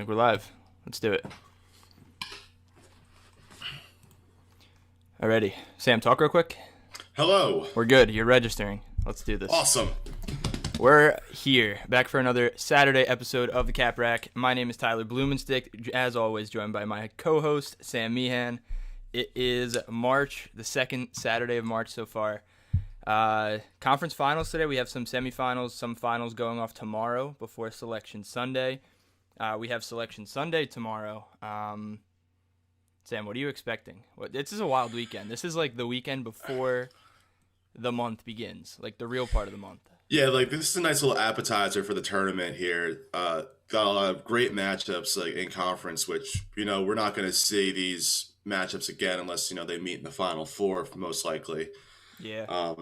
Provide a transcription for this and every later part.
We're live. Let's do it. Alrighty. Sam, talk real quick. Hello. We're good. You're registering. Let's do this. Awesome. We're here, back for another Saturday episode of the Cap Rack. My name is Tyler Blumenstick, as always, joined by my co-host, Sam Meehan. It is March, the second Saturday of March so far. Conference finals today. We have some semifinals, some finals going off tomorrow before Selection Sunday. We have Selection Sunday tomorrow. Sam, what are you expecting? This is a wild weekend. This is like the weekend before the month begins, like the real part of the month. Yeah, like this is a nice little appetizer for the tournament here. Got a lot of great matchups like in conference, which, we're not going to see these matchups again unless, they meet in the Final Four, most likely. Yeah.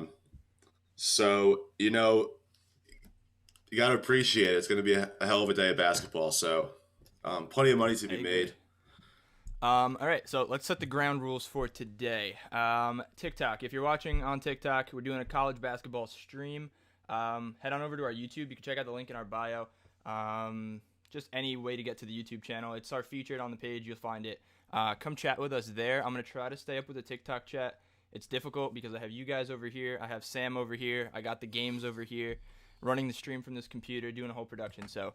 So, you got to appreciate it. It's going to be a hell of a day of basketball. So, plenty of money to be made. All right, so let's set the ground rules for today. TikTok. If you're watching on TikTok, we're doing a college basketball stream. Head on over to our YouTube. You can check out the link in our bio. Just any way to get to the YouTube channel. It's our featured on the page. You'll find it. Come chat with us there. I'm going to try to stay up with the TikTok chat. It's difficult because I have you guys over here. I have Sam over here. I got the games over here. Running the stream from this computer, doing a whole production. So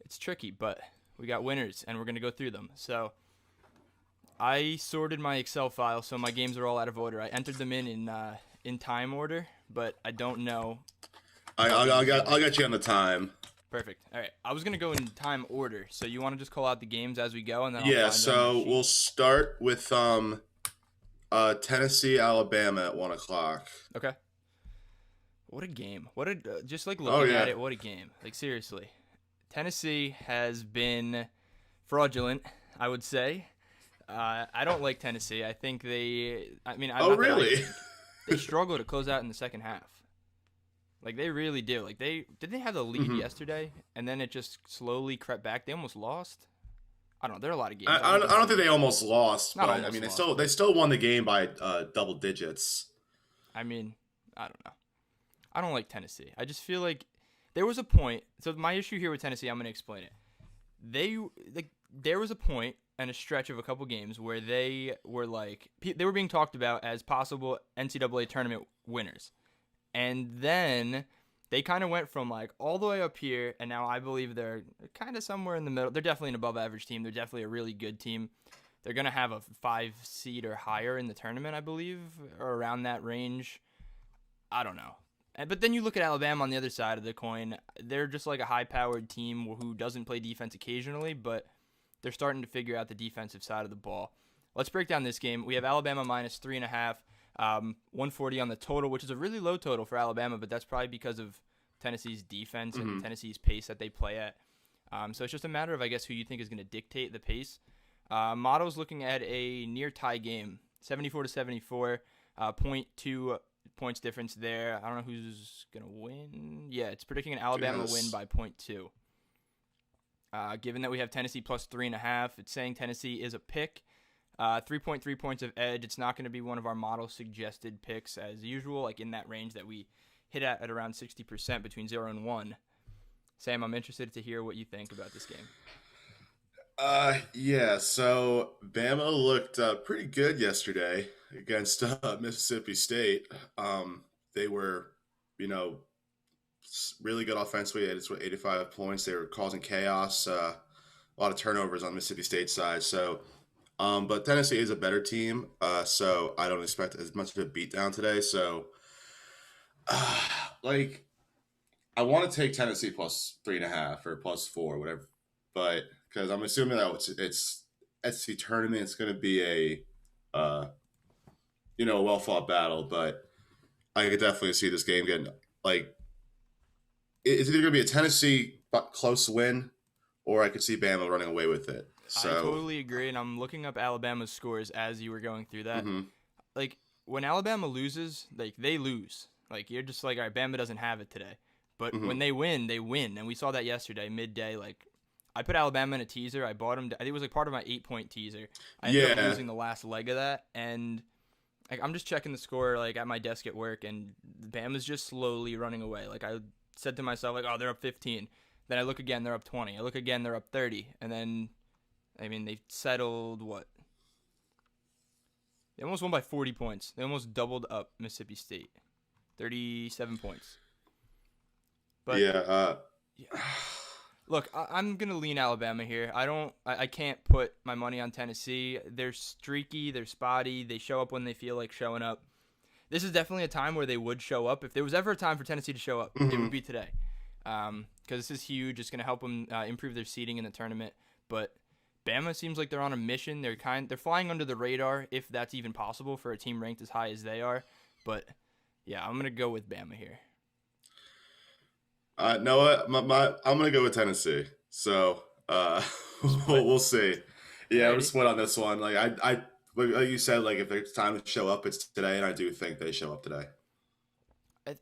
it's tricky, but we got winners, and we're going to go through them. So I sorted my Excel file, so my games are all out of order. I entered them in time order, but I don't know. I'll get you on the time. Perfect. All right. I was going to go in time order, so you want to just call out the games as we go? And then Yeah, so we'll start with Tennessee, Alabama at 1 o'clock. Okay. What a game. Just like looking at it, what a game. Like, seriously. Tennessee has been fraudulent, I would say. I don't like Tennessee. I think really? They struggle to close out in the second half. Like, they really do. Like, didn't they have the lead yesterday, and then it just slowly crept back? They almost lost. I don't know. There are a lot of games. I don't think they almost lost, but almost lost. they still won the game by double digits. I mean, I don't know. I don't like Tennessee. I just feel like there was a point. So my issue here with Tennessee, I'm going to explain it. There was a point and a stretch of a couple games where they were being talked about as possible NCAA tournament winners. And then they kind of went from like all the way up here, and now I believe they're kind of somewhere in the middle. They're definitely an above average team. They're definitely a really good team. They're going to have a 5 seed or higher in the tournament, I believe, or around that range. I don't know. But then you look at Alabama on the other side of the coin. They're just like a high-powered team who doesn't play defense occasionally, but they're starting to figure out the defensive side of the ball. Let's break down this game. We have Alabama minus 3.5, 140 on the total, which is a really low total for Alabama, but that's probably because of Tennessee's defense and Tennessee's pace that they play at. So it's just a matter of, I guess, who you think is going to dictate the pace. Model's looking at a near tie game, 74-74, 0.2 points difference there. I don't know who's going to win. Yeah, it's predicting an Alabama win by 0.2. Given that we have Tennessee plus 3.5, it's saying Tennessee is a pick. 3.3 points of edge. It's not going to be one of our model suggested picks as usual, like in that range that we hit at around 60% between 0 and 1. Sam, I'm interested to hear what you think about this game. Yeah, so Bama looked pretty good yesterday against Mississippi State. They were, really good offensively. It's 85 points. They were causing chaos, a lot of turnovers on Mississippi State's side. So, but Tennessee is a better team, so I don't expect as much of a beatdown today. So, I want to take Tennessee plus 3.5 or plus 4, whatever, but because I'm assuming that it's SEC tournament, it's going to be a well fought battle. But I could definitely see this game getting it's either going to be a Tennessee close win, or I could see Bama running away with it. So I totally agree, and I'm looking up Alabama's scores as you were going through that. Like when Alabama loses, they lose. Like you're just like, all right, Bama doesn't have it today. But when they win, and we saw that yesterday midday. Like I put Alabama in a teaser. I bought them. I think it was like part of my 8-point teaser. I ended up losing the last leg of that, and like I'm just checking the score like at my desk at work, and Bama's just slowly running away. Like I said to myself, like, oh, they're up 15. Then I look again, they're up 20. I look again, they're up 30. And then, I mean, they settled what? They almost won by 40 points. They almost doubled up Mississippi State. 37 points. But yeah. Look, I'm gonna lean Alabama here. I can't put my money on Tennessee. They're streaky, they're spotty, they show up when they feel like showing up. This is definitely a time where they would show up. If there was ever a time for Tennessee to show up, it would be today. Because this is huge. It's gonna help them improve their seeding in the tournament. But Bama seems like they're on a mission. They're flying under the radar, if that's even possible for a team ranked as high as they are. But yeah, I'm gonna go with Bama here. No, I'm gonna go with Tennessee. So we'll see. Yeah, we're split on this one. Like like you said, like if it's time to show up, it's today, and I do think they show up today.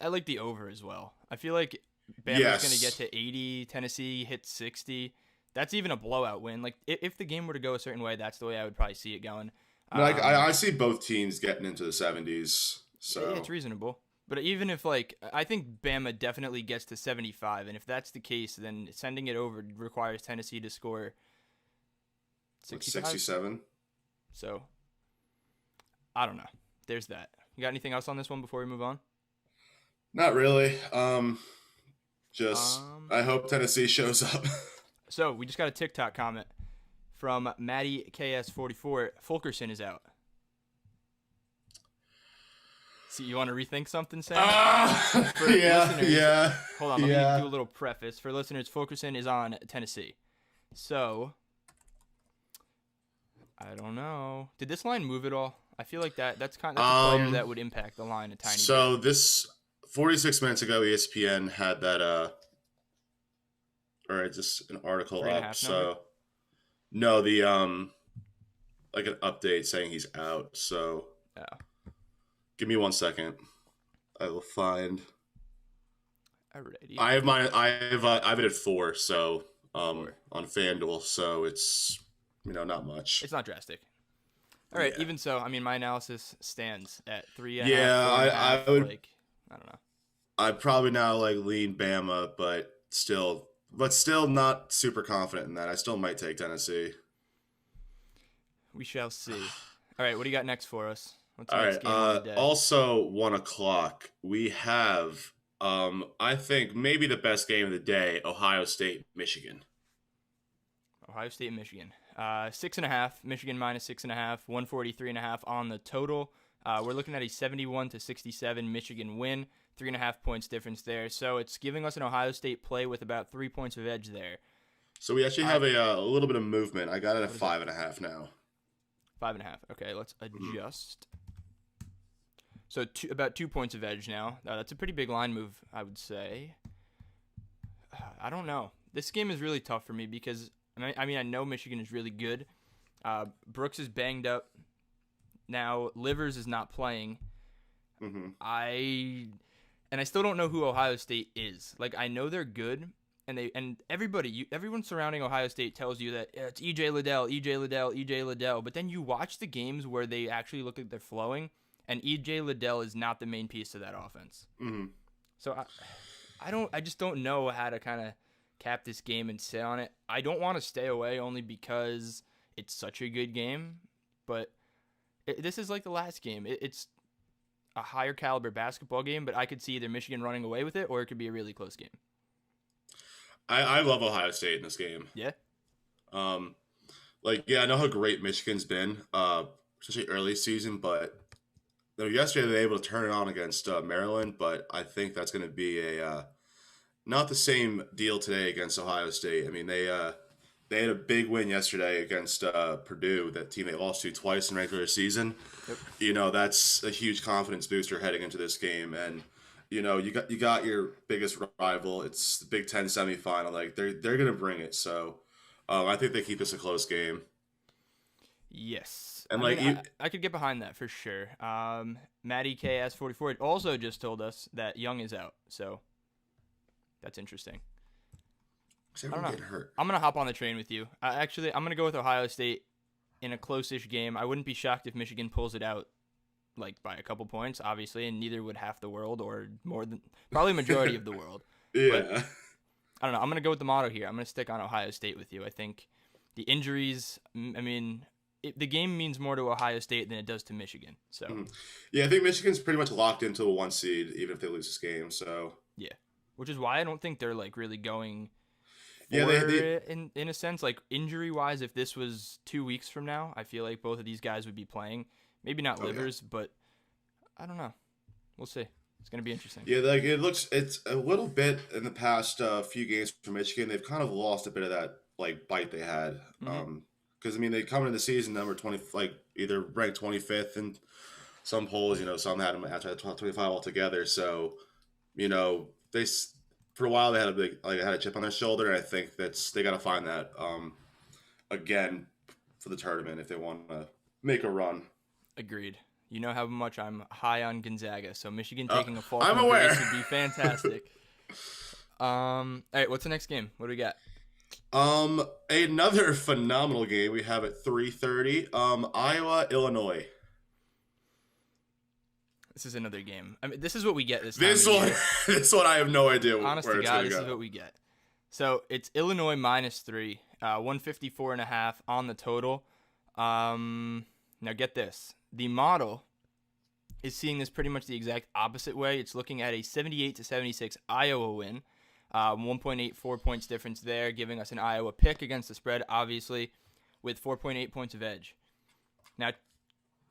I like the over as well. I feel like Bama's gonna get to 80. Tennessee hits 60. That's even a blowout win. Like if the game were to go a certain way, that's the way I would probably see it going. Like I see both teams getting into the 70s. So yeah, it's reasonable. But even if, like, I think Bama definitely gets to 75, and if that's the case, then sending it over requires Tennessee to score 67. So, I don't know. There's that. You got anything else on this one before we move on? Not really. I hope Tennessee shows up. So, we just got a TikTok comment from Maddie KS44. Fulkerson is out. So you want to rethink something, Sam? Yeah. Hold on, let me do a little preface. For listeners, Fulkerson is on Tennessee. So, I don't know. Did this line move at all? I feel like that's a player that would impact the line a tiny bit. So this 46 minutes ago, ESPN had that or just an article up. So no, the like an update saying he's out. So yeah. Give me 1 second. I will find. Alrighty. I have it at 4. So on FanDuel. So it's not much. It's not drastic. All right. Yeah. Even so, I mean, my analysis stands at 3.5. Yeah, I would. Like, I don't know. I'd probably now lean Bama, but still not super confident in that. I still might take Tennessee. We shall see. All right. What do you got next for us? All right. Also, 1 o'clock, we have, I think, maybe the best game of the day, Ohio State, Michigan. Ohio State, Michigan. 6.5, Michigan minus 6.5, 143.5 on the total. We're looking at a 71-67 Michigan win, 3.5 points difference there. So it's giving us an Ohio State play with about 3 points of edge there. So we actually have a little bit of movement. I got it at 5.5 now. 5.5. Okay, let's adjust. So about 2 points of edge now. That's a pretty big line move, I would say. I don't know. This game is really tough for me because, I know Michigan is really good. Brooks is banged up. Now, Livers is not playing. Mm-hmm. I still don't know who Ohio State is. Like, I know they're good, and everyone surrounding Ohio State tells you that it's EJ Liddell. But then you watch the games where they actually look like they're flowing, and EJ Liddell is not the main piece of that offense. Mm-hmm. So I just don't know how to kind of cap this game and sit on it. I don't want to stay away only because it's such a good game, but this is like the last game. It's a higher caliber basketball game, but I could see either Michigan running away with it or it could be a really close game. I love Ohio State in this game. Yeah. I know how great Michigan's been, especially early season, but yesterday they were able to turn it on against Maryland, but I think that's going to be not the same deal today against Ohio State. I mean, they had a big win yesterday against Purdue, that team they lost to twice in regular season. Yep. That's a huge confidence booster heading into this game, and you got your biggest rival. It's the Big Ten semifinal. Like they're going to bring it. So I think they keep this a close game. Yes. And I could get behind that for sure. Maddie KS44 also just told us that Young is out, so that's interesting. Everyone getting hurt. I'm gonna hop on the train with you. I'm gonna go with Ohio State in a close-ish game. I wouldn't be shocked if Michigan pulls it out by a couple points, obviously, and neither would half the world or more than probably majority of the world. Yeah. I don't know. I'm going to go with the motto here. I'm going to stick on Ohio State with you. I think the injuries, the game means more to Ohio State than it does to Michigan. So, Yeah, I think Michigan's pretty much locked into a 1 seed, even if they lose this game. So, yeah. Which is why I don't think they're, like, really going yeah, for it in a sense. Like, injury-wise, if this was 2 weeks from now, I feel like both of these guys would be playing. Maybe not Livers, but I don't know. We'll see. It's going to be interesting. Yeah, like it's a little bit in the past few games for Michigan. They've kind of lost a bit of that like bite they had. Because they come into the season number 20, like either ranked 25th in some polls. Some had them at 25 altogether. So, they for a while they had a chip on their shoulder. And I think they got to find that again for the tournament if they want to make a run. Agreed. You know how much I'm high on Gonzaga, so Michigan taking a fall I'm from aware. grace would be fantastic. All right, what's the next game? What do we got? Another phenomenal game we have at 3:30. Iowa, Illinois. This is another game. This is what we get this time. This one I have no idea. Honest to God, this is what we get. So it's Illinois -3, 154.5 on the total. Now get this. The model is seeing this pretty much the exact opposite way. It's looking at a 78-76 Iowa win, 1.84 points difference there, giving us an Iowa pick against the spread, obviously, with 4.8 points of edge. Now,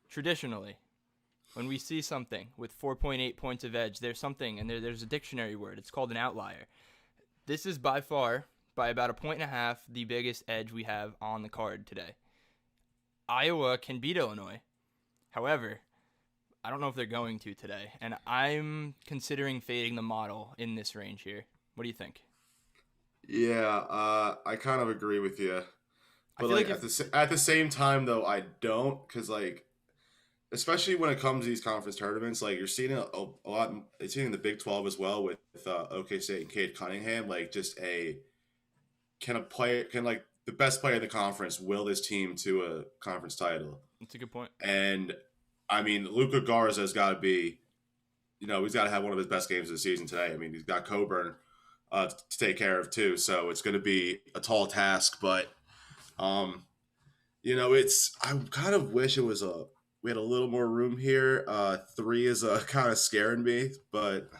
traditionally, when we see something with 4.8 points of edge, there's something, and there's a dictionary word. It's called an outlier. This is by far, by about 1.5 points, the biggest edge we have on the card today. Iowa can beat Illinois. However, I don't know if they're going to today, and I'm considering fading the model in this range here. What do you think? Yeah, I kind of agree with you. But like at the same time, though, I don't, because especially when it comes to these conference tournaments, you're seeing a lot. You're seeing in the Big 12 as well with OK State and Cade Cunningham, the best player in the conference will this team to a conference title. That's a good point. And Luka Garza has got to be, he's got to have one of his best games of the season today. He's got Coburn to take care of too, so it's going to be a tall task. But, I kind of wish we had a little more room here. 3 is kind of scaring me, but.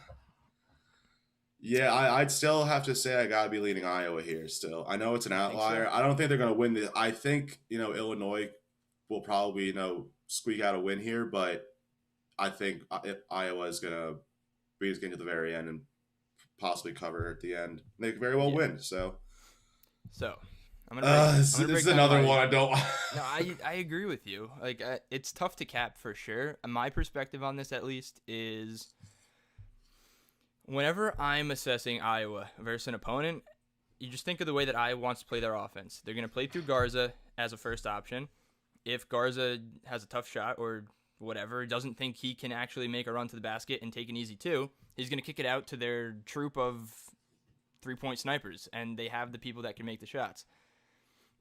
Yeah, I'd still have to say I got to be leaning Iowa here still. I know it's an outlier. So? I don't think they're going to win this. I think, Illinois will probably, squeak out a win here, but I think Iowa is going to be getting to the very end and possibly cover at the end. They could very well win, so. I'm gonna this is another one I don't. No, I agree with you. It's tough to cap for sure. My perspective on this, at least, is whenever I'm assessing Iowa versus an opponent, you just think of the way that Iowa wants to play their offense. They're going to play through Garza as a first option. If Garza has a tough shot or whatever, doesn't think he can actually make a run to the basket and take an easy 2, he's going to kick it out to their troop of 3-point snipers, and they have the people that can make the shots.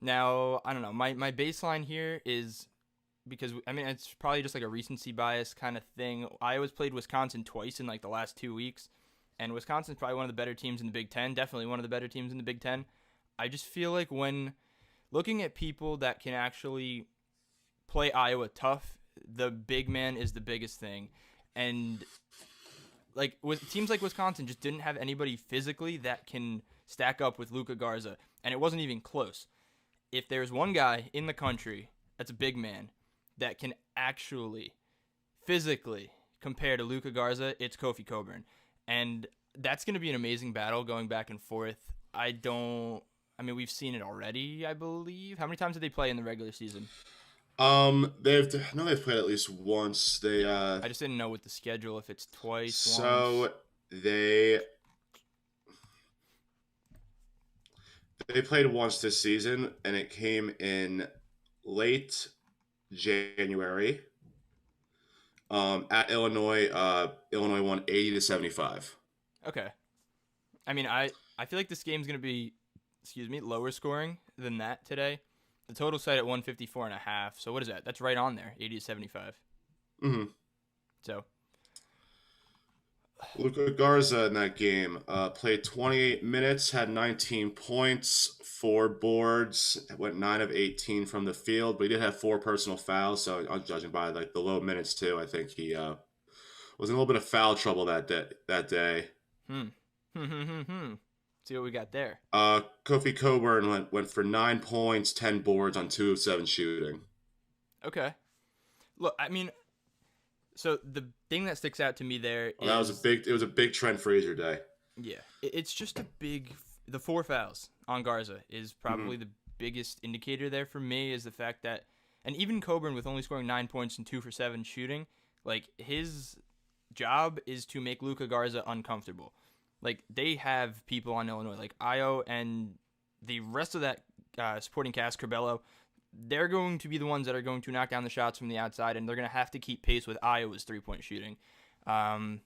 Now, I don't know. My baseline here is because, it's probably just like a recency bias kind of thing. Iowa's played Wisconsin twice in the last 2 weeks. And Wisconsin's probably one of the better teams in the Big Ten, definitely one of the better teams in the Big Ten. I just feel like when looking at people that can actually play Iowa tough, the big man is the biggest thing. And teams like Wisconsin just didn't have anybody physically that can stack up with Luka Garza, and it wasn't even close. If there's one guy in the country that's a big man that can actually physically compare to Luka Garza, it's Kofi Coburn. And that's going to be an amazing battle going back and forth. We've seen it already, I believe. How many times did they play in the regular season? They've played at least once. I just didn't know with the schedule if it's twice. So once. they played once this season, and it came in late January. At Illinois, Illinois won 80-75. Okay. I feel like this game's going to be, lower scoring than that today. The total set at 154.5. So what is that? That's right on there, 80-75. Mm-hmm. So, Luka Garza in that game played 28 minutes, had 19 points, 4 boards, went 9 of 18 from the field, but he did have 4 personal fouls. So I'm judging by like the low minutes too. I think he was in a little bit of foul trouble that day. Hmm. Hmm. See what we got there. Kofi Coburn went for 9 points, 10 boards on 2 of 7 shooting. Okay. Look, I mean, so the thing that sticks out to me there Well, is it was a big Trent Frazier day. yeah, it's just a big. The 4 fouls on Garza is probably Mm-hmm. the biggest indicator there for me is the fact that, and even Coburn with only scoring 9 points and 2 for 7 shooting, like his job is to make Luka Garza uncomfortable. Like they have people on Illinois, like Io and the rest of that supporting cast, Curbelo. They're going to be the ones that are going to knock down the shots from the outside, and they're going to have to keep pace with Iowa's 3-point shooting. I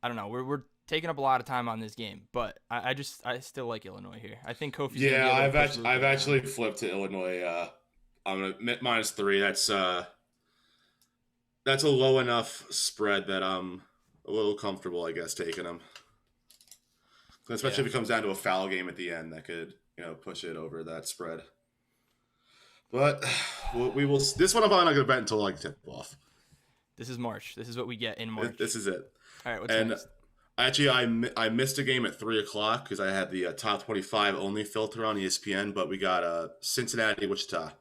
don't know. We're taking up a lot of time on this game, but I still like Illinois here. I think Kofi's Yeah, gonna be able to push Luka I've down. actually flipped to Illinois. I'm gonna -3. That's a low enough spread that I'm a little comfortable, I guess, taking them. Especially Yeah. if it comes down to a foul game at the end, that could push it over that spread. But we will. This one I'm probably not gonna bet until like tip off. This is March. This is what we get in March. This is it. All right, what's And next? actually, I missed a game at 3 o'clock because I had the top 25 only filter on ESPN. But we got Cincinnati, Wichita.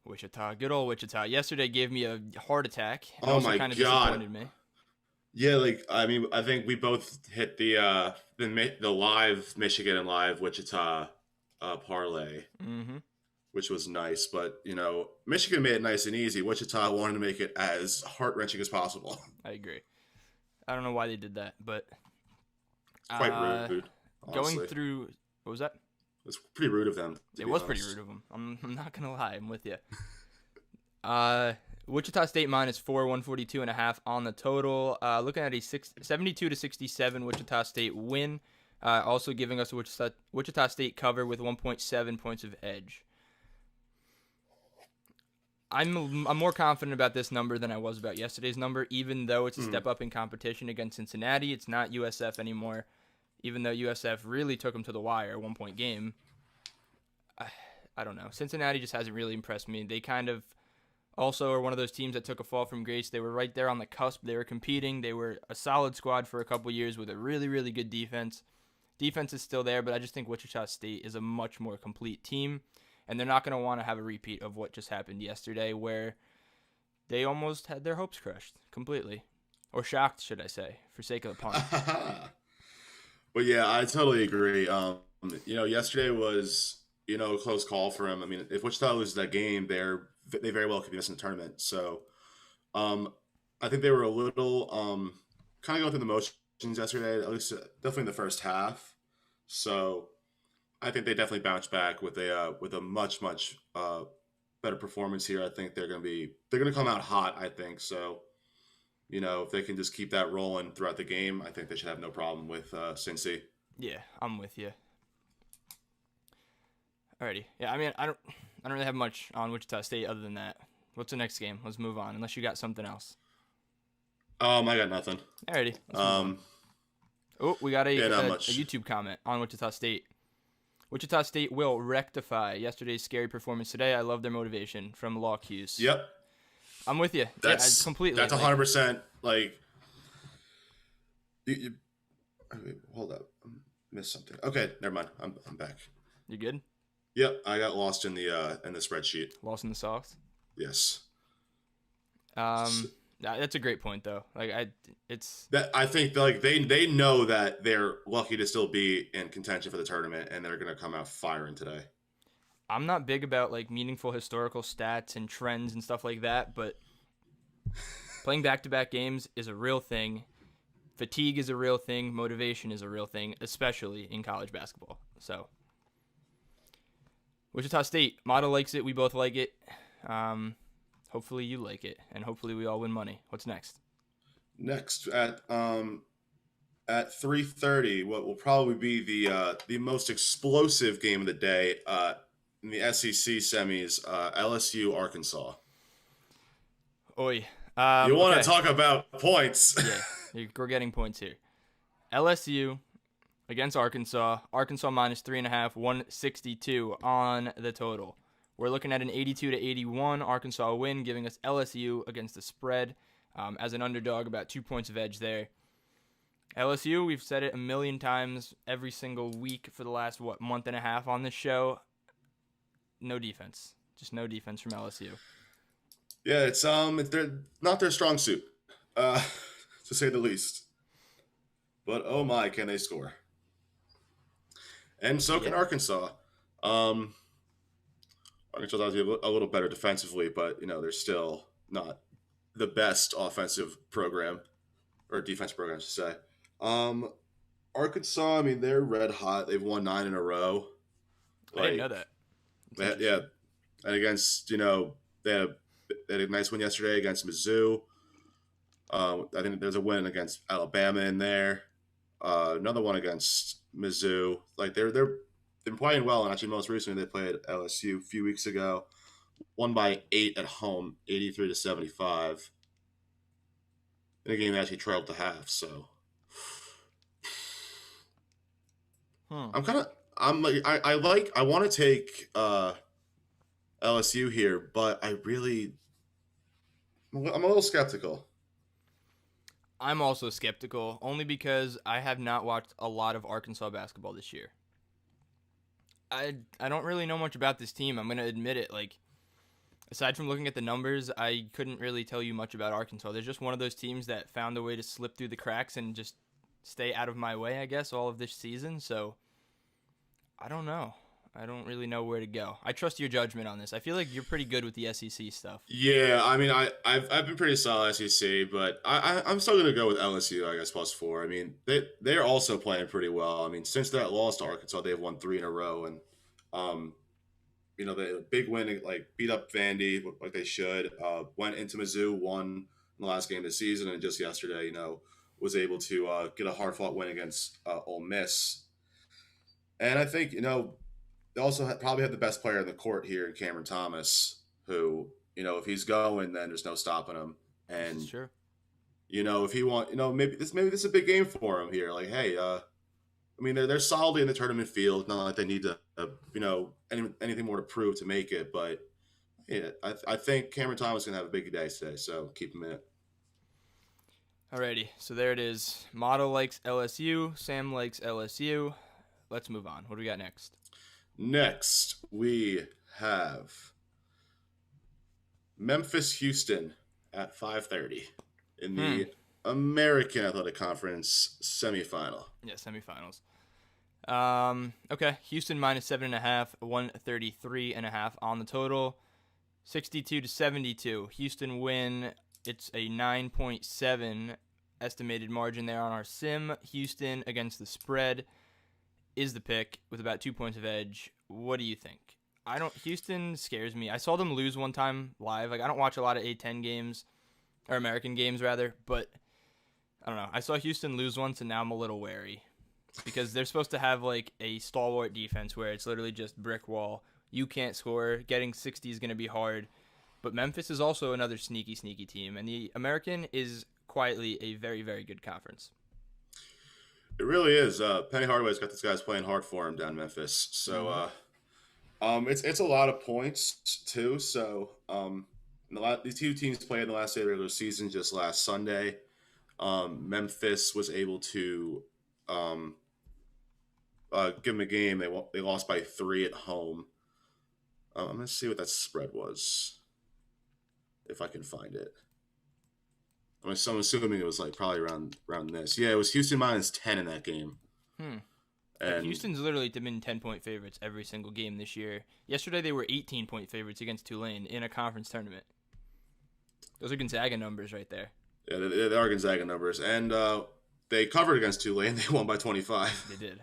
Wichita, good old Wichita. Yesterday gave me a heart attack. And Oh also my kind of God. disappointed me. Yeah, like I mean, I think we both hit the live Michigan and live Wichita parlay, Mm-hmm. which was nice. But Michigan made it nice and easy. Wichita wanted to make it as heart wrenching as possible. I agree. I don't know why they did that, but It's quite rude. Honestly. going through what was that? It's pretty rude of them. It was pretty rude of them. I'm not gonna lie. I'm with you. Wichita State -4, 142.5 on the total. Looking at a 72-67 Wichita State win. Also giving us a Wichita State cover with 1.7 points of edge. I'm more confident about this number than I was about yesterday's number, even though it's a step up in competition against Cincinnati. It's not USF anymore, even though USF really took them to the wire, 1-point game. I don't know. Cincinnati just hasn't really impressed me. They kind of also are one of those teams that took a fall from grace. They were right there on the cusp. They were competing. They were a solid squad for a couple years with a really, really good defense. Defense is still there, but I just think Wichita State is a much more complete team. And they're not going to want to have a repeat of what just happened yesterday where they almost had their hopes crushed completely. Or shocked, should I say, for sake of the pun. But yeah, I totally agree. Yesterday was, a close call for him. I mean, if Wichita loses that game, they very well could be missing the tournament. So I think they were a little kind of going through the motions yesterday, at least definitely in the first half. So I think they definitely bounced back with a much better performance here. I think they're gonna come out hot. I think so. If they can just keep that rolling throughout the game, I think they should have no problem with Cincy. Yeah, I'm with you. Alrighty. Yeah, I mean, I don't really have much on Wichita State other than that. What's the next game? Let's move on, unless you got something else. I got nothing. Alrighty. Oh, we got a not much. YouTube comment on Wichita State. Wichita State will rectify yesterday's scary performance today. I love their motivation from Law Hughes. Yep. I'm with you. That's completely. That's 100%. Like, wait, hold up, I missed something. Okay, never mind. I'm back. You good? Yep, I got lost in the spreadsheet. Lost in the sauce. Yes. That's a great point though. I think like they know that they're lucky to still be in contention for the tournament, and they're gonna come out firing today. I'm not big about like meaningful historical stats and trends and stuff like that, but playing back-to-back games is a real thing. Fatigue is a real thing. Motivation is a real thing, especially in college basketball. So, Wichita State, Mata likes it. We both like it. Hopefully you like it, and hopefully we all win money. What's next? Next at 3:30, what will probably be the most explosive game of the day in the SEC semis, LSU Arkansas. Oi. You want Okay. to talk about points? Yeah, we're getting points here. LSU against Arkansas. Arkansas minus 3.5, 162 on the total. We're looking at an 82-81 Arkansas win, giving us LSU against the spread as an underdog, about 2 points of edge there. LSU, we've said it a million times every single week for the last, month and a half on this show. No defense. Just no defense from LSU. Yeah, it's they're not their strong suit, to say the least. But oh my, can they score? And so can Arkansas. Arkansas obviously a little better defensively, but they're still not the best offensive program or defense program, I should say. Arkansas, I mean, they're red hot. They've won 9 in a row. I didn't know that. Yeah, and against they had a nice win yesterday against Mizzou. I think there's a win against Alabama in there. Another one against Mizzou. Like they're been playing well, and actually most recently they played LSU a few weeks ago. Won by 8 at home, 83-75. In a game that actually trailed to half. So I want to take LSU here, but I'm a little skeptical. I'm also skeptical, only because I have not watched a lot of Arkansas basketball this year. I don't really know much about this team. I'm going to admit it. Like, aside from looking at the numbers, I couldn't really tell you much about Arkansas. They're just one of those teams that found a way to slip through the cracks and just stay out of my way, I guess, all of this season. So, I don't know. I don't really know where to go. I trust your judgment on this. I feel like you're pretty good with the SEC stuff. Yeah, I mean, I've been pretty solid SEC, but I'm still gonna go with LSU, I guess, +4. I mean, they're also playing pretty well. I mean, since that loss to Arkansas, they've won 3 in a row, and the big win, like beat up Vandy like they should. Went into Mizzou, won in the last game of the season, and just yesterday, was able to get a hard fought win against Ole Miss. And I think they also probably have the best player in the court here in Cameron Thomas, who, if he's going, then there's no stopping him. And, sure. If he maybe this is a big game for him here. Like, hey, I mean, they're solidly in the tournament field. Not like they need to, anything more to prove to make it. But, yeah, I think Cameron Thomas is going to have a big day today, so keep him in it. Alrighty, so there it is. Motto likes LSU. Sam likes LSU. Let's move on. What do we got next? Next, we have Memphis-Houston at 5:30 in the American Athletic Conference semifinal. Yeah, semifinals. Okay, Houston minus 7.5, 133.5 on the total. 62-72. Houston win. It's a 9.7 estimated margin there on our sim. Houston against the spread is the pick with about 2 points of edge. What do you think? Houston scares me. I saw them lose one time live. Like, I don't watch a lot of A10 games, or American games rather, but I don't know. I saw Houston lose once, and now I'm a little wary because they're supposed to have like a stalwart defense where it's literally just brick wall. You can't score. Getting 60 is going to be hard. But Memphis is also another sneaky team, and the American is quietly a very, very good conference. It really is. Penny Hardaway's got these guys playing hard for him down in Memphis. So it's a lot of points too. So these two teams played in the last day of the regular season just last Sunday. Memphis was able to give them a game. They lost by 3 at home. I'm going to see what that spread was, if I can find it. I'm assuming it was like probably around this. Yeah, it was Houston minus 10 in that game. And Houston's literally been 10-point favorites every single game this year. Yesterday they were 18-point favorites against Tulane in a conference tournament. Those are Gonzaga numbers right there. Yeah, they are Gonzaga numbers. And they covered against Tulane. They won by 25. They did.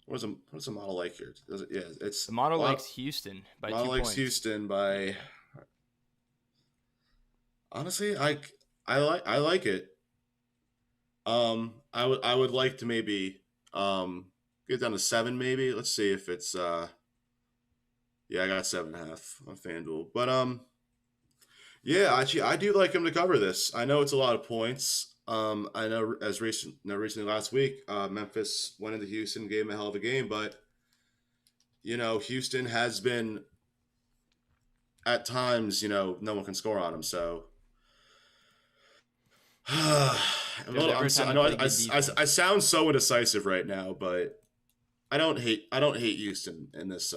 What's the model like here? It's the model likes Houston by 2 points. Model likes Houston by. Honestly, I like it. I would like to maybe get down to 7 maybe. Let's see if it's I got 7.5 on FanDuel. But Yeah, actually, I do like him to cover this. I know it's a lot of points. I know recently last week, Memphis went into Houston, gave him a hell of a game, but Houston has been at times, no one can score on him. So There's never a time I to know play good defense. I sound so indecisive right now, but I don't hate Houston in this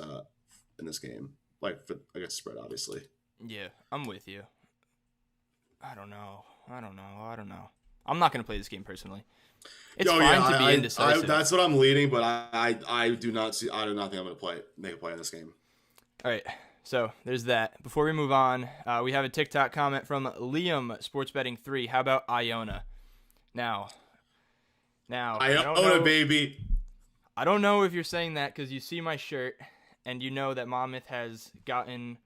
game. Like for against spread, obviously. Yeah, I'm with you. I don't know. I'm not going to play this game personally. It's fine to be indecisive. That's what I'm leading, but I do not think I'm going to make a play in this game. All right, so there's that. Before we move on, we have a TikTok comment from Liam Sports Betting 3. How about Iona? Now, Iona, baby. I don't know if you're saying that because you see my shirt and you know that Monmouth has gotten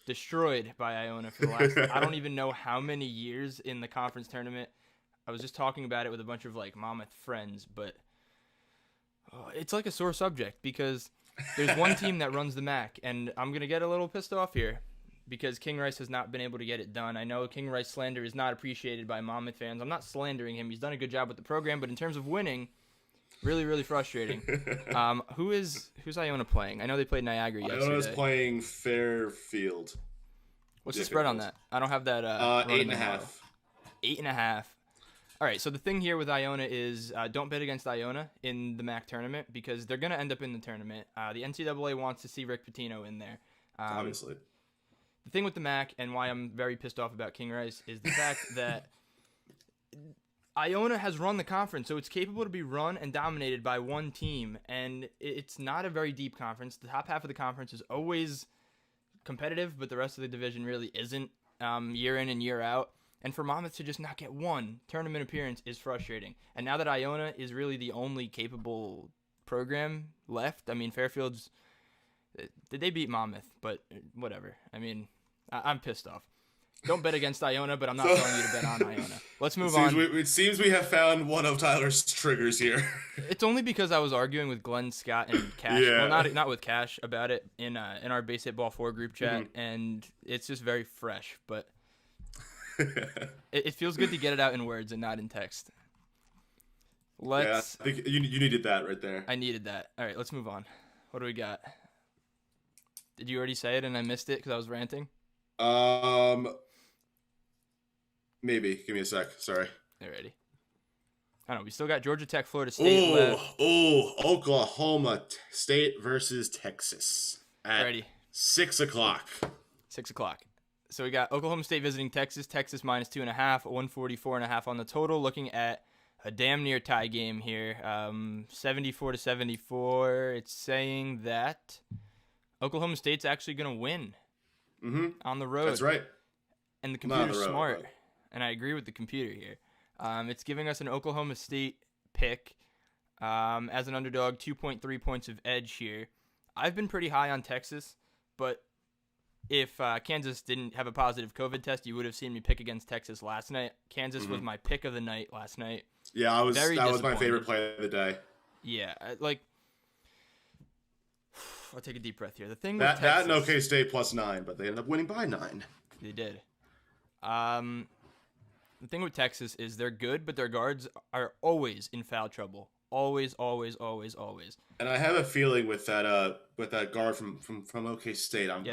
destroyed by Iona for the last I don't even know how many years in the conference tournament. I was just talking about it with a bunch of like Monmouth friends, but it's like a sore subject because there's one team that runs the MAC, and I'm going to get a little pissed off here because King Rice has not been able to get it done. I know King Rice slander is not appreciated by Monmouth fans. I'm not slandering him. He's done a good job with the program, but in terms of winning, really, really frustrating. Who's Iona playing? I know they played Niagara yesterday. Iona's playing Fairfield. What's the spread on that? I don't have that. 8.5. 8.5. All right, so the thing here with Iona is don't bet against Iona in the MAC tournament because they're going to end up in the tournament. The NCAA wants to see Rick Pitino in there. Obviously. The thing with the MAC and why I'm very pissed off about King Rice is the fact that Iona has run the conference, so it's capable to be run and dominated by one team, and it's not a very deep conference. The top half of the conference is always competitive, but the rest of the division really isn't year in and year out. And for Monmouth to just not get one tournament appearance is frustrating. And now that Iona is really the only capable program left, I mean, Fairfield's – they beat Monmouth, but whatever. I mean, I'm pissed off. Don't bet against Iona, but I'm not telling you to bet on Iona. Let's move on. It seems we have found one of Tyler's triggers here. It's only because I was arguing with Glenn, Scott, and Cash. Yeah. Well, not with Cash about it in our Base Hit Ball 4 group chat, and it's just very fresh. But it feels good to get it out in words and not in text. I think you needed that right there. I needed that. All right, let's move on. What do we got? Did you already say it and I missed it because I was ranting? Maybe. Give me a sec. Sorry. Alrighty. I don't know. We still got Georgia Tech, Florida State left. Oklahoma State versus Texas at Alrighty. 6 o'clock. 6 o'clock. So we got Oklahoma State visiting Texas. Texas minus 2.5, 144.5 on the total. Looking at a damn near tie game here. 74-74. It's saying that Oklahoma State's actually going to win on the road. That's right. And the computer's smart. But... And I agree with the computer here. It's giving us an Oklahoma State pick as an underdog, 2.3 points of edge here. I've been pretty high on Texas, but if Kansas didn't have a positive COVID test, you would have seen me pick against Texas last night. Kansas was my pick of the night last night. Yeah, that was my favorite play of the day. Yeah, I'll take a deep breath here. The thing with Texas, that and OK State +9, but they ended up winning by 9. They did. The thing with Texas is they're good, but their guards are always in foul trouble. Always, always, always, always. And I have a feeling with that guard from OK State. I'm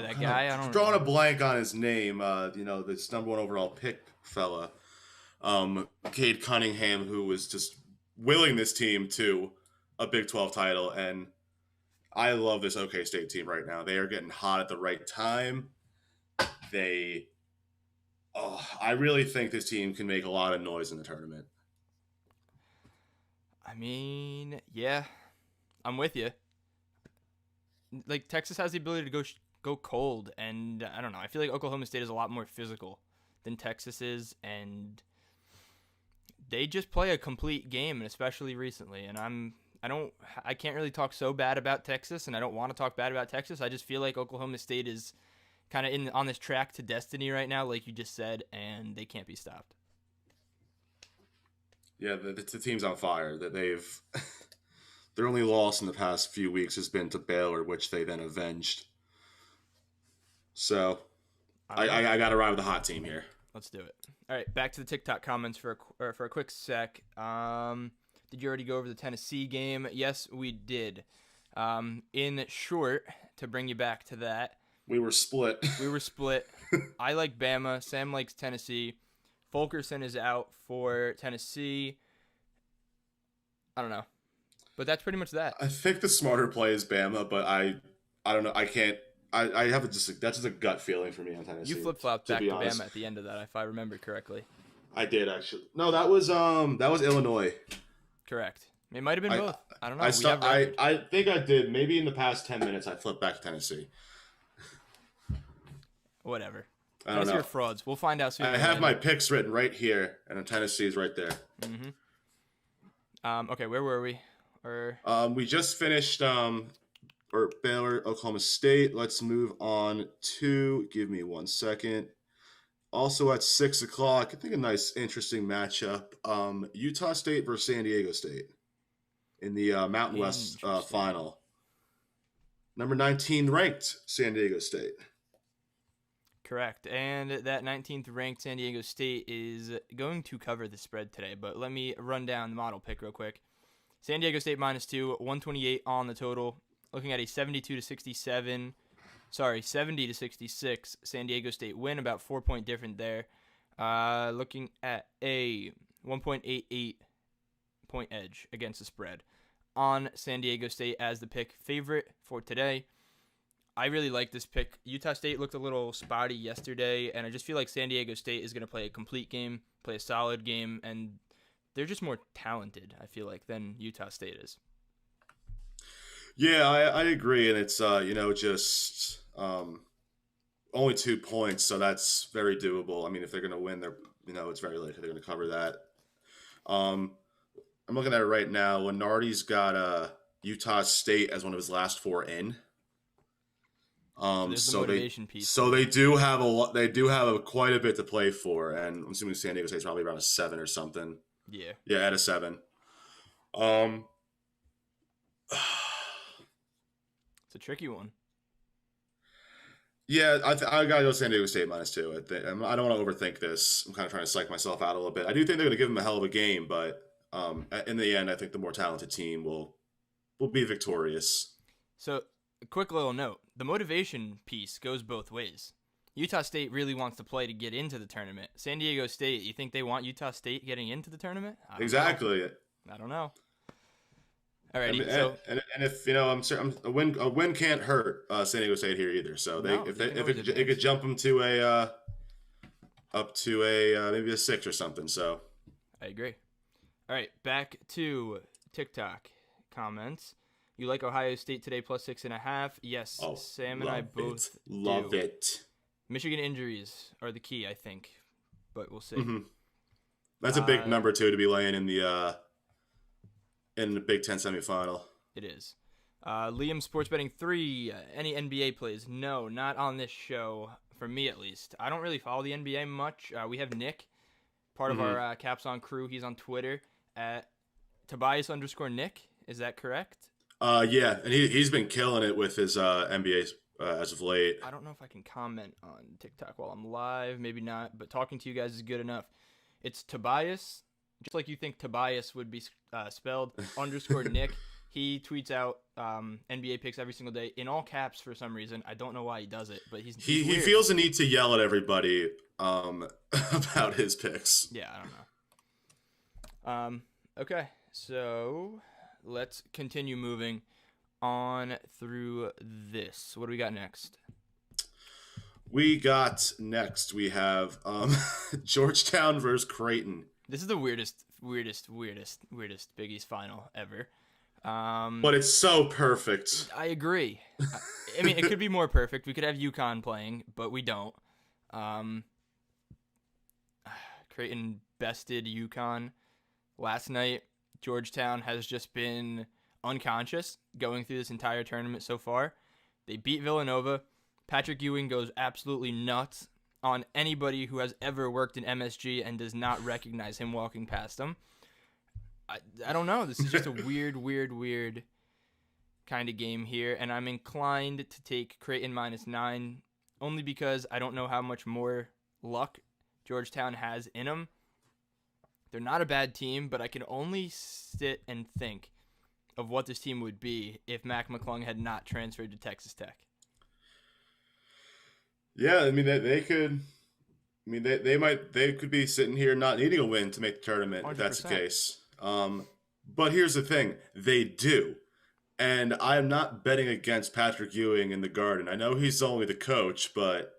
drawing a blank on his name. This number 1 overall pick fella, Cade Cunningham, who was just willing this team to a Big 12 title. And I love this OK State team right now. They are getting hot at the right time. I really think this team can make a lot of noise in the tournament. I mean, yeah, I'm with you. Like, Texas has the ability to go cold, and I don't know. I feel like Oklahoma State is a lot more physical than Texas is, and they just play a complete game, and especially recently. And I can't really talk so bad about Texas, and I don't want to talk bad about Texas. I just feel like Oklahoma State is kind of on this track to destiny right now, like you just said, and they can't be stopped. Yeah, the team's on fire. That their only loss in the past few weeks has been to Baylor, which they then avenged. So, I got to ride with the hot team here. Let's do it. All right, back to the TikTok comments for a quick sec. Did you already go over the Tennessee game? Yes, we did. In short, to bring you back to that, we were split. I like Bama. Sam likes Tennessee. Fulkerson is out for Tennessee. I don't know. But that's pretty much that. I think the smarter play is Bama, but I don't know. I can't. I have that's just a gut feeling for me on Tennessee. You flip-flopped back to Bama at the end of that, if I remember correctly. I did, actually. No, that was Illinois. Correct. It might have been both. I don't know. I think I did. Maybe in the past 10 minutes, I flipped back to Tennessee. Whatever. I don't know. You're frauds. We'll find out soon. I have my picks written right here, and Tennessee is right there. Mm-hmm. Okay, where were we? We just finished Baylor, Oklahoma State. Let's move on to. Give me 1 second. Also at 6 o'clock, I think a nice, interesting matchup. Utah State versus San Diego State in the Mountain West final. Number 19 ranked San Diego State. Correct. And that 19th ranked San Diego State is going to cover the spread today. But let me run down the model pick real quick. San Diego State -2, 128 on the total. Looking at a 70 to 66 San Diego State win, about 4-point different there. Looking at a 1.88 point edge against the spread on San Diego State as the pick favorite for today. I really like this pick. Utah State looked a little spotty yesterday, and I just feel like San Diego State is going to play a complete game, play a solid game, and they're just more talented, I feel like, than Utah State is. Yeah, I agree, and it's just only 2 points, so that's very doable. I mean, if they're going to win, it's very likely they're going to cover that. I'm looking at it right now. Lenardi's got Utah State as one of his last 4 in. So the motivation piece. So they do have a lot. They do have quite a bit to play for, and I'm assuming San Diego State's probably around a 7 or something. Yeah. Yeah, at a 7. It's a tricky one. Yeah, I gotta go San Diego State -2. I don't want to overthink this. I'm kind of trying to psych myself out a little bit. I do think they're going to give them a hell of a game, but in the end, I think the more talented team will be victorious. So, a quick little note: the motivation piece goes both ways. Utah State really wants to play to get into the tournament. San Diego State, you think they want Utah State getting into the tournament? Exactly. I don't know. Alrighty, and if I'm certain a win can't hurt San Diego State here either. So if it could jump them to up to maybe a 6 or something. So I agree. All right, back to TikTok comments. You like Ohio State today +6.5? Yes, Sam and I both love it. Michigan injuries are the key, I think, but we'll see. Mm-hmm. That's a big number too to be laying in the Big Ten semifinal. It is. Liam Sports Betting 3. Any NBA plays? No, not on this show. For me, at least. I don't really follow the NBA much. We have Nick, part of our Caps On crew. He's on Twitter at Tobias_Nick. Is that correct? Yeah, and he's been killing it with his NBA as of late. I don't know if I can comment on TikTok while I'm live. Maybe not, but talking to you guys is good enough. It's Tobias, just like you think Tobias would be spelled, _Nick. He tweets out NBA picks every single day in all caps for some reason. I don't know why he does it, but he feels the need to yell at everybody about his picks. Yeah, I don't know. Okay, so let's continue moving on through this. What do we got next? We have Georgetown versus Creighton. This is the weirdest Big East final ever. But it's so perfect. I agree. I mean, it could be more perfect. We could have UConn playing, but we don't. Creighton bested UConn last night. Georgetown has just been unconscious going through this entire tournament so far. They beat Villanova. Patrick Ewing goes absolutely nuts on anybody who has ever worked in MSG and does not recognize him walking past them. I don't know. This is just a weird kind of game here, and I'm inclined to take Creighton -9 only because I don't know how much more luck Georgetown has in them. They're not a bad team, but I can only sit and think of what this team would be if Mac McClung had not transferred to Texas Tech. Yeah, I mean they could. I mean they could be sitting here not needing a win to make the tournament 100%. if that's the case. But here's the thing: they do, and I am not betting against Patrick Ewing in the Garden. I know he's only the coach, but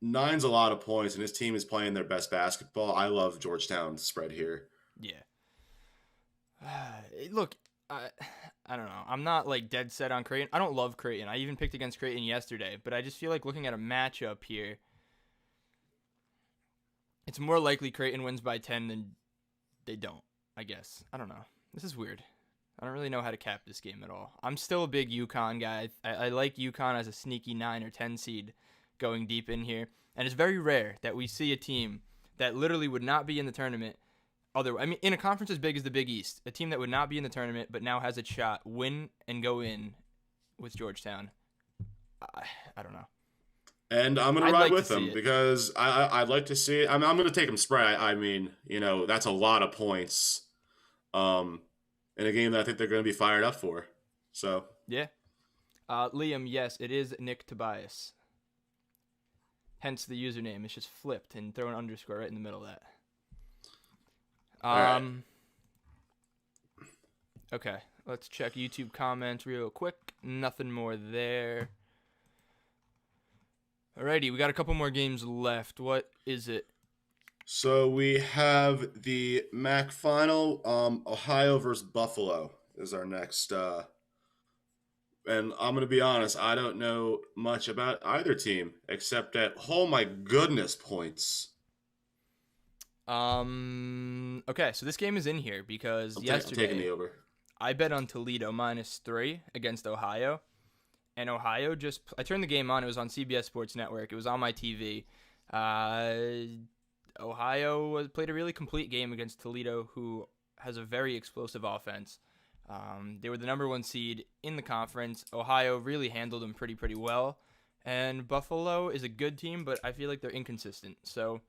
nine's a lot of points, and his team is playing their best basketball. I love Georgetown's spread here. Yeah. Look, I don't know. I'm not like dead set on Creighton. I don't love Creighton. I even picked against Creighton yesterday, but I just feel like looking at a matchup here, it's more likely Creighton wins by 10 than they don't, I guess. I don't know. This is weird. I don't really know how to cap this game at all. I'm still a big UConn guy. I like UConn as a sneaky 9 or 10 seed going deep in here. And it's very rare that we see a team that literally would not be in the tournament in a conference as big as the Big East, a team that would not be in the tournament but now has a shot, win and go in with Georgetown. I don't know. And I'm going to ride with them because I'd like to see it. I'm going to take them spread. I mean, that's a lot of points in a game that I think they're going to be fired up for. So yeah. Liam, yes, it is Nick Tobias. Hence the username. It's just flipped and throw an underscore right in the middle of that. Right. Okay, let's check YouTube comments real quick. Nothing more there. Alrighty, we got a couple more games left. What is it? So we have the MAC final. Ohio versus Buffalo is our next. And I'm going to be honest, I don't know much about either team except that, oh my goodness, points. Okay, so this game is in here because I'm yesterday taking the over. I bet on Toledo -3 against Ohio. And Ohio I turned the game on. It was on CBS Sports Network. It was on my TV. Ohio played a really complete game against Toledo, who has a very explosive offense. They were the number 1 seed in the conference. Ohio really handled them pretty well. And Buffalo is a good team, but I feel like they're inconsistent. So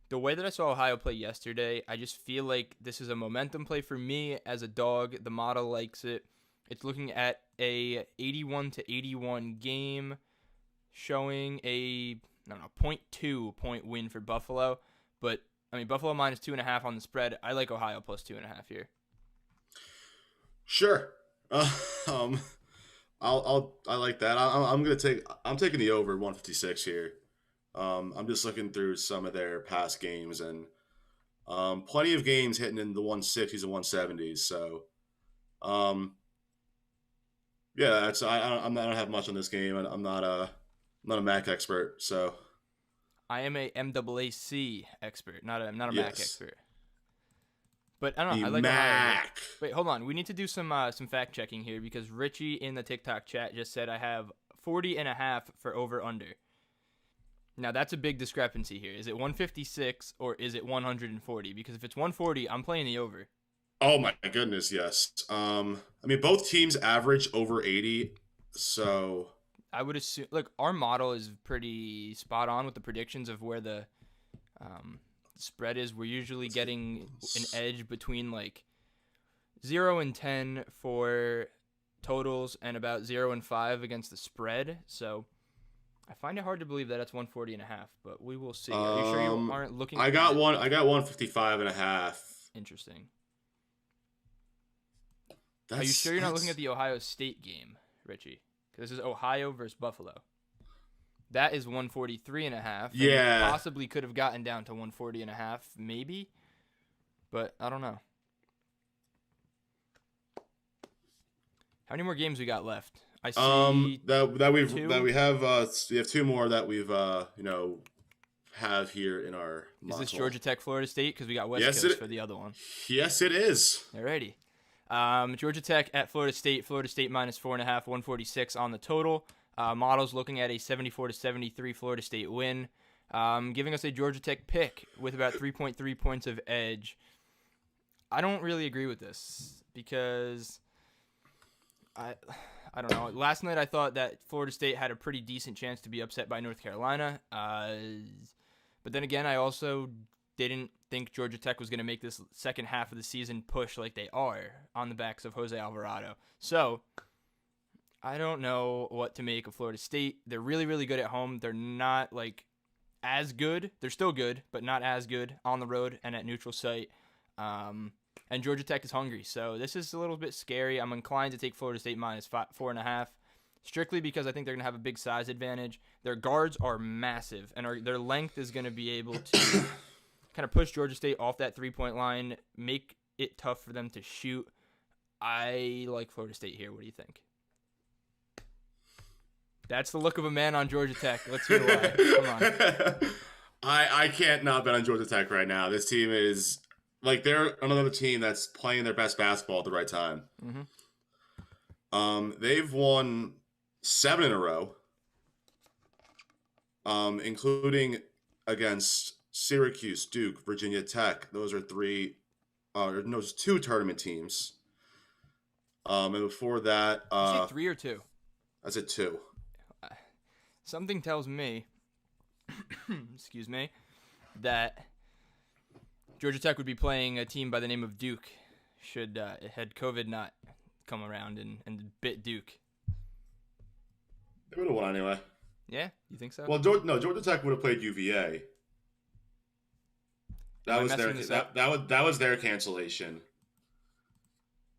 the way that I saw Ohio play yesterday, I just feel like this is a momentum play for me as a dog. The model likes it. It's looking at a 81-81 game, showing a 0.2 point win for Buffalo. But I mean, Buffalo -2.5 on the spread. I like Ohio +2.5 here. Sure. I like that. I'm taking the over 156 here. I'm just looking through some of their past games and plenty of games hitting in the 160s and 170s. So, yeah, I don't have much on this game. I'm not a MAC expert, so I am a MAAC expert, not a MAC expert. But I don't know. I like MAC. Ohio. Wait, hold on. We need to do some fact checking here because Richie in the TikTok chat just said I have 40.5 for over under. Now, that's a big discrepancy here. Is it 156 or is it 140? Because if it's 140, I'm playing the over. Oh, my goodness, yes. I mean, both teams average over 80, so I would assume, look, our model is pretty spot on with the predictions of where the spread is. We're usually getting an edge between like 0 and 10 for totals and about 0 and 5 against the spread. So I find it hard to believe that it's 140.5, but we will see. Are you sure you aren't looking? I got 155.5. Interesting. Are you sure you're not looking at the Ohio State game, Richie? Because this is Ohio versus Buffalo. That is 143.5. Yeah. Possibly could have gotten down to 140.5, maybe. But I don't know. How many more games we got left? I see we have 2 more that we've have here in our Is this module. Georgia Tech, Florida State? Because we got West Coast for the other one. Yes, it is. Alrighty. Georgia Tech at Florida State. Florida State -4.5, 146 on the total. Models looking at a 74-73 Florida State win, giving us a Georgia Tech pick with about 3.3 points of edge. I don't really agree with this because I don't know. Last night I thought that Florida State had a pretty decent chance to be upset by North Carolina. But then again, I also didn't think Georgia Tech was going to make this second half of the season push like they are on the backs of Jose Alvarado. So I don't know what to make of Florida State. They're really, really good at home. They're not like as good. They're still good, but not as good on the road and at neutral site. And Georgia Tech is hungry. So this is a little bit scary. I'm inclined to take Florida State minus 4.5, strictly because I think they're going to have a big size advantage. Their guards are massive, and their length is going to be able to kind of push Georgia State off that three-point line, make it tough for them to shoot. I like Florida State here. What do you think? That's the look of a man on Georgia Tech. Let's hear why. Come on. I can't not bet on Georgia Tech right now. This team is like they're another team that's playing their best basketball at the right time. Mm-hmm. They've won 7 in a row, including against Syracuse, Duke, Virginia Tech. Those are 2 tournament teams. And before that, Did you say 3 or 2? I said 2. Something tells me, excuse me, that Georgia Tech would be playing a team by the name of Duke should had COVID not come around and bit Duke. They would have won anyway. Yeah, you think so? Well, Georgia Tech would have played UVA. That was their cancellation,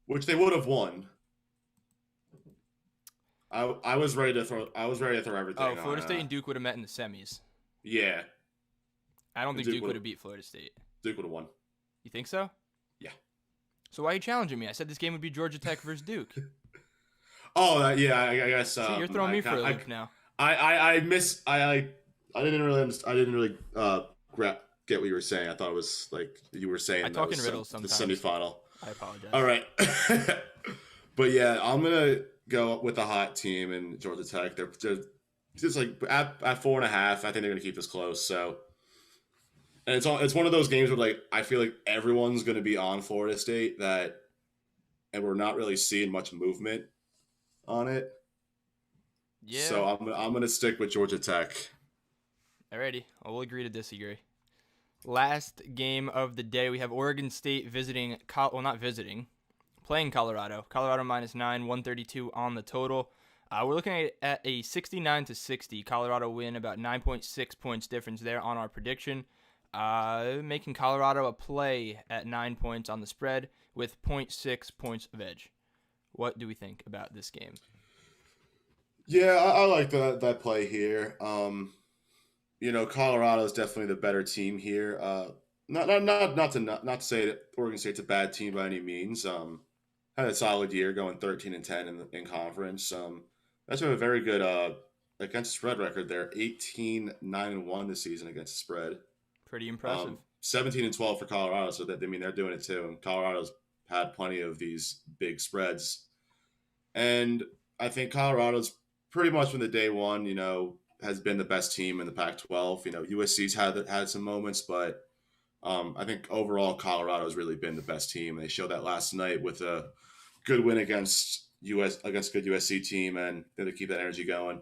which they would have won. I was ready to throw everything. Oh, Florida State and Duke would have met in the semis. Yeah. I don't think Duke would have beat Florida State. Duke would have won. You think so? Yeah. So why are you challenging me? I said this game would be Georgia Tech versus Duke. Oh, yeah. I guess. See, you're throwing me for a loop now. I didn't really get what you were saying. I thought it was like you were saying. I talk in riddles sometimes. The semifinal. I apologize. All right. But yeah, I'm gonna go with the hot team in Georgia Tech. They're just like at 4.5. I think they're gonna keep this close. So, and it's one of those games where like I feel like everyone's gonna be on Florida State and we're not really seeing much movement on it. Yeah. So I'm gonna stick with Georgia Tech. Alrighty, I will agree to disagree. Last game of the day, we have Oregon State playing Colorado. Colorado -9, 132 on the total. We're looking at a 69-60 Colorado win, about 9.6 points difference there on our prediction. Making Colorado a play at 9 points on the spread with 0.6 points of edge. What do we think about this game? Yeah, I like that play here. Colorado is definitely the better team here. Not to say that Oregon State's a bad team by any means. Had a solid year, going 13-10 in conference. That's a very good against spread record there. 18-9-1 this season against the spread. Pretty impressive. 17-12 for Colorado, so they're doing it too. And Colorado's had plenty of these big spreads, and I think Colorado's pretty much from the day one, has been the best team in the Pac-12. USC's had some moments, but I think overall Colorado's really been the best team. They showed that last night with a good win against a good USC team, and they keep that energy going.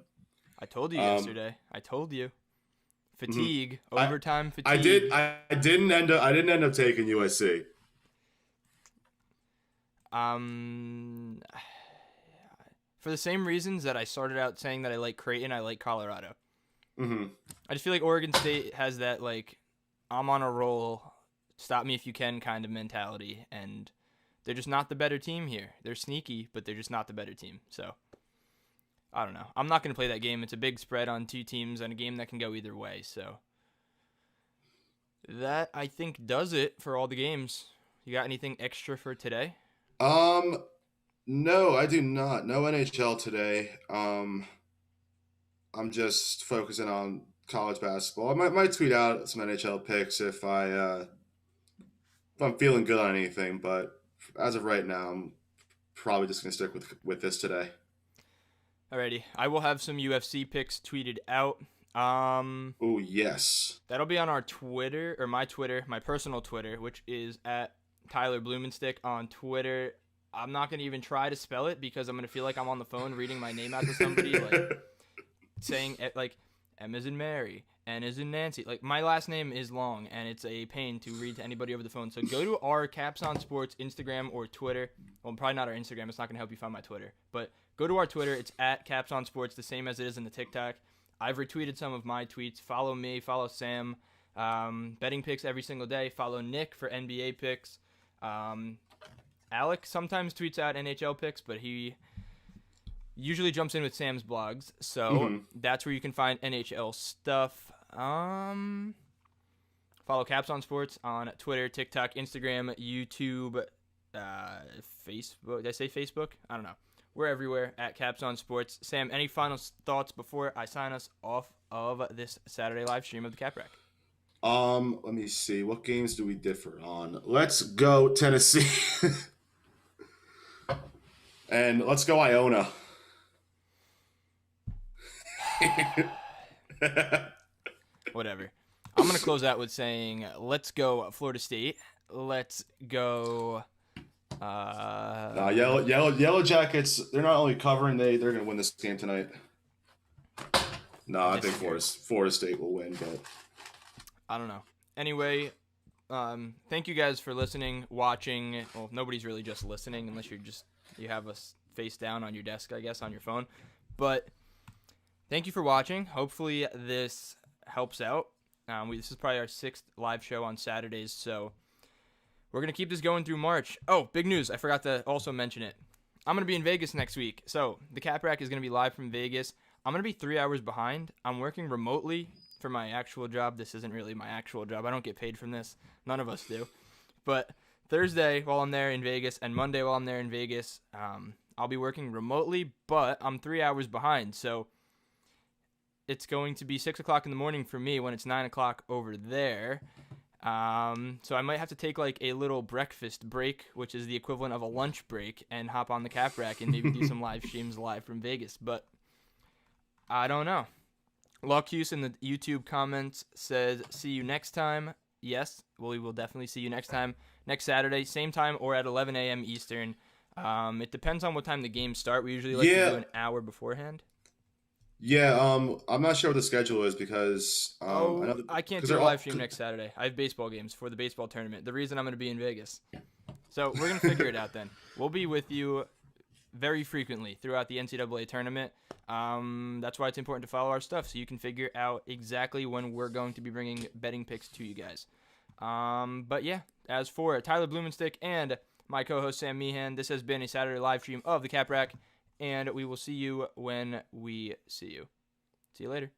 I told you yesterday. I told you. Fatigue, mm-hmm. Overtime fatigue. I didn't end up taking USC. For the same reasons that I started out saying that I like Creighton, I like Colorado. Mm-hmm. I just feel like Oregon State has that, like, I'm on a roll, stop me if you can kind of mentality, and they're just not the better team here. They're sneaky, but they're just not the better team. So, I don't know. I'm not going to play that game. It's a big spread on 2 teams and a game that can go either way. So, that, I think, does it for all the games. You got anything extra for today? No, I do not. No NHL today. I'm just focusing on college basketball. I might tweet out some NHL picks if I'm feeling good on anything, but as of right now, I'm probably just gonna stick with this today. Alrighty, I will have some UFC picks tweeted out. Oh yes, that'll be on our Twitter, or my personal Twitter, which is at Tyler Blumenstick on Twitter. I'm not gonna even try to spell it because I'm gonna feel like I'm on the phone reading my name out to somebody, like saying like M as in Mary, N as in Nancy. Like my last name is long and it's a pain to read to anybody over the phone. So go to our Caps on Sports Instagram or Twitter. Well, probably not our Instagram. It's not gonna help you find my Twitter, but go to our Twitter. It's at Caps on Sports, the same as it is in the TikTok. I've retweeted some of my tweets. Follow me. Follow Sam. Betting picks every single day. Follow Nick for NBA picks. Alec sometimes tweets out NHL picks, but he usually jumps in with Sam's blogs. So that's where you can find NHL stuff. Follow Caps on Sports on Twitter, TikTok, Instagram, YouTube, Facebook. Did I say Facebook? I don't know. We're everywhere at Caps on Sports. Sam, any final thoughts before I sign us off of this Saturday live stream of the Cap Rack? Let me see. What games do we differ on? Let's go Tennessee. And let's go Iona. Whatever. I'm going to close out with saying, let's go Florida State. Let's go... Yellow Jackets, they're not only covering, they're going to win this game tonight. No, I think Florida State will win, but... I don't know. Anyway, thank you guys for listening, watching. Well, nobody's really just listening unless you have us face down on your desk, I guess, on your phone. But thank you for watching. Hopefully this helps out. This is probably our 6th live show on Saturdays, so we're going to keep this going through March. Oh, big news. I forgot to also mention it. I'm going to be in Vegas next week. So the Cap Rack is going to be live from Vegas. I'm going to be 3 hours behind. I'm working remotely for my actual job. This isn't really my actual job. I don't get paid from this. None of us do. But Thursday while I'm there in Vegas and Monday while I'm there in Vegas, I'll be working remotely, but I'm 3 hours behind. So it's going to be 6 o'clock in the morning for me when it's 9 o'clock over there. So I might have to take like a little breakfast break, which is the equivalent of a lunch break, and hop on the Cap Rack and maybe do some live streams live from Vegas. But I don't know. Locuse in the YouTube comments says, see you next time. Yes, we will definitely see you next time. Next Saturday, same time or at 11 a.m. Eastern. It depends on what time the games start. We usually like to do an hour beforehand. Yeah, I'm not sure what the schedule is because... I can't do a live stream next Saturday. I have baseball games for the baseball tournament. The reason I'm going to be in Vegas. So we're going to figure it out then. We'll be with you very frequently throughout the NCAA tournament. That's why it's important to follow our stuff so you can figure out exactly when we're going to be bringing betting picks to you guys. But yeah, as for Tyler Blumenstick and my co-host Sam Meehan, this has been a Saturday live stream of the Cap Rack, and we will see you when we see you. See you later.